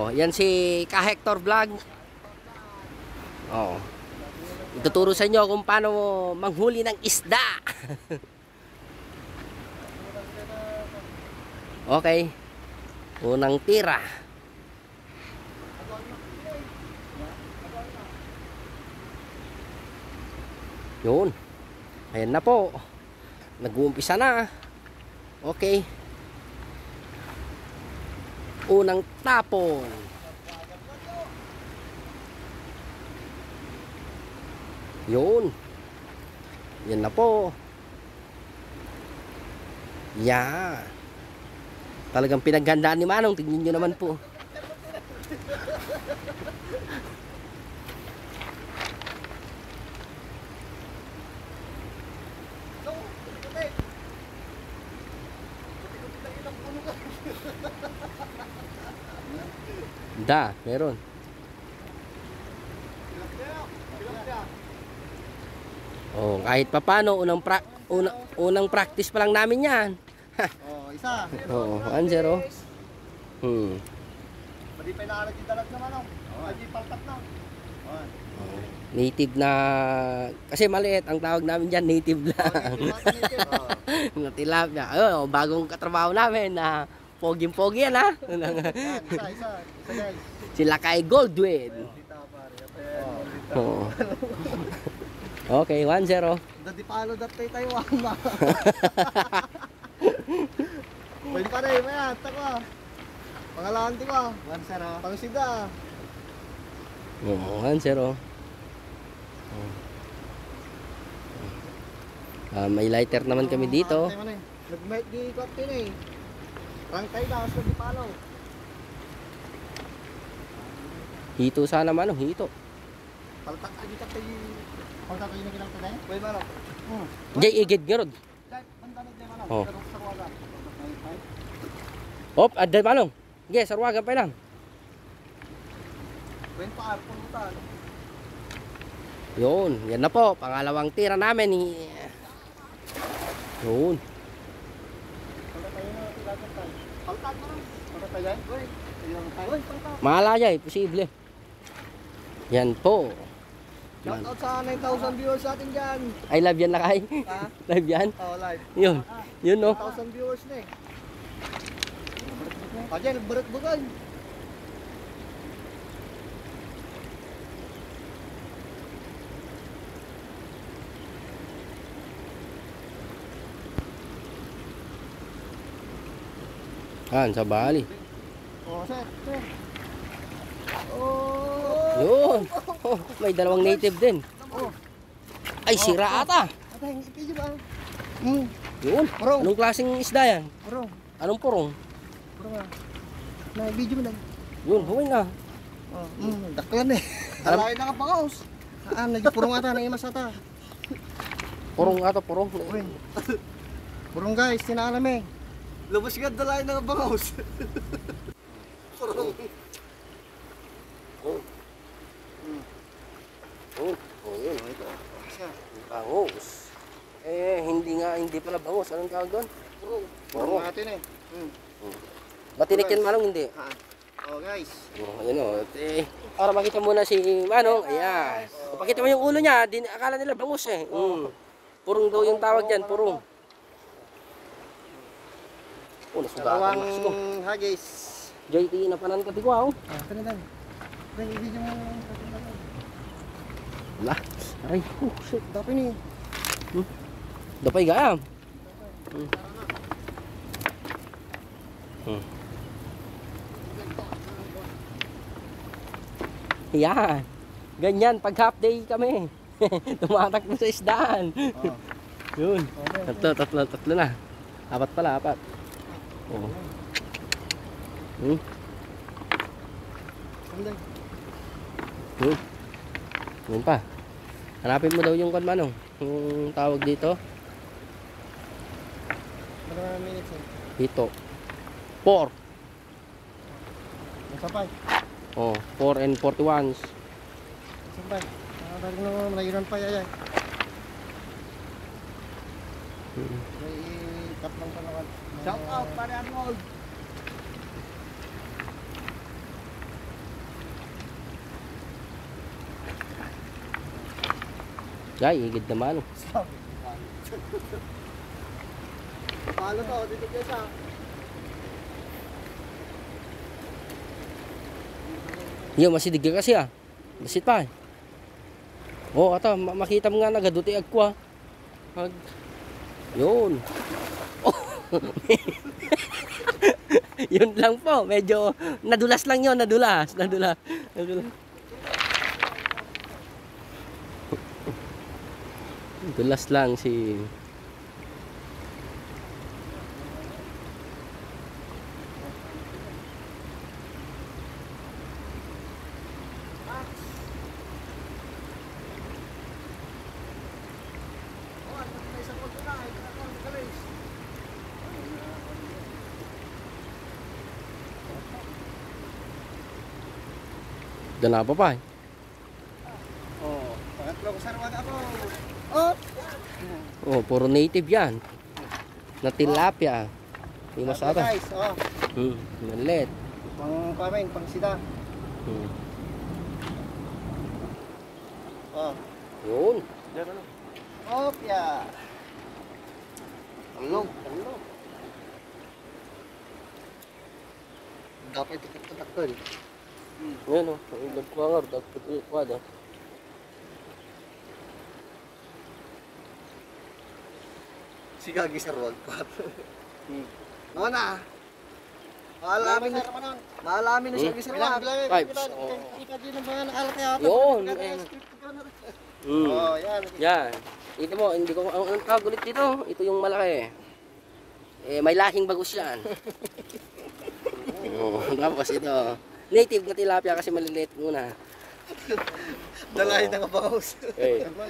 Oh, yan si Ka Hector Vlog. Oh. Ituturo sa inyo kung paano manghuli ng isda. Okay. Unang tira. Yun. Ayan na po. Nag-uumpisa na. Okay. Unang tapon. Yun. Yan na po. Yeah. Talagang pinaghandaan ni Manong. Tingnan nyo naman po. Meron. Oh, kahit papano unang practice pa lang namin 'yan. Oh, isa. Oo, 1-0. Pwede pa inaalag yung dalag naman, oh. Pwede paltak na. Native na, kasi maliit ang tawag namin diyan, native lang. Na tilapia. Oh, bagong katrabaho namin na poging-pogi yan, ha. Isa guys. Sila kay Goldwyn. Oo. Okay, 1-0. Dati palo datay Taiwan ba? Pwede pa rin, maya, takwa. Pangalahan di ba? 1-0. Pangsida. Oo, 1-0. May lighter naman kami dito. Nag-might di kapten eh. Rangkay na, kasi di palo. Hito sana man, hito. Paltak lagi kapten yung... Paltak lagi na kilang taday? Pwede ba, no? Jay, igid garod. Oh. Hop, ada manong. Sige, sarwagan pa lang. Pwede pa, pulutan. Yun, yan na po. Pangalawang tira namin. Yun. Paltak mo lang. Paltak tayo? Malaya eh, posible. Yan po. Shoutout sa 9,000 viewers natin dyan. Ay, live yan lakay. Ha? Live yan? Oo, live. Yun. Yun no. 9,000 viewers na eh. Kaya nagbarat-bugan. Sa Bali. Oh, sir. Oh. Yun. Oh, may dalawang native din. Oh. Ay, sira ata. Ata, hindi pwede ba? Yun. Purong. Anong klaseng isda yan? Purong. Anong purong? Purong ah. Na-video mo lang. Yun, huwin na. Oh, daklan eh. Alay na ka pangaos. Nagpurong ata, naimas ata. Purong ata, purong. Purong guys, tinaalam eh. Labas ka, dalay na ka pangaos. Purong. Yun. Bangus. Hindi pala bangus. Anong tawag doon? Purong natin eh. Batinik yan, Manong, hindi? Oh guys. Ayun o. Para makita muna si Manong. Ayan. Pakita mo yung ulo niya. Akala nila bangus eh. Purong daw yung tawag dyan. Purong. Nasugatan. Dalawang hagis. JT na panan katigwa. Ito na lang. I-video mo. Wala. Aray. Shit, dapat ni. Dapay gayam. Yan. Ganyan pag half day kami. Tumatakbo sa isdaan. Yun. Tatlo na. Apat pala, apat. Oo. Yun pa. Hanapin mo daw yung kan Manong. Yung tawag dito. Maraming minutes eh. Dito. 4. Masapay. Oh, 4 and 41. Masapay. Nakadaling naman, malayiran pa yaya. May tatlong panawan. Shout out, pare Arnold. Ay, higid naman. Palo to, dito guys ha. Yo, masidig ka kasi ah. Basit pa eh. Oh, ata, makita mo nga nagaduti agko ah. Yun. Oh. Yun lang po, medyo nadulas lang yun, nadulas. Dulas lang si Dala pa pa eh. Oh, pangatlong sarwag ako. Oh! Oh, puro native yan. Na tilapia. Yung masarap. Guys, oh. Malit. Pang pameng, pang sida. Oh. Yun. Opya. Talong. Dapat itikat-takol. Yan o. Ang nagkuhangar. Dapat Sigagi sarwag pa. Ano na? Maalamin na sigagi sarwag. Pipes. Kita din ang mga nakalat yata. Yun. Oh, yan. Yan. Ito mo, hindi ko ang kagulit dito. Ito yung malaki. May lahing bagus yan. Tapos ito. Native na tilapia kasi maliliit muna. Dalahin na kabaos.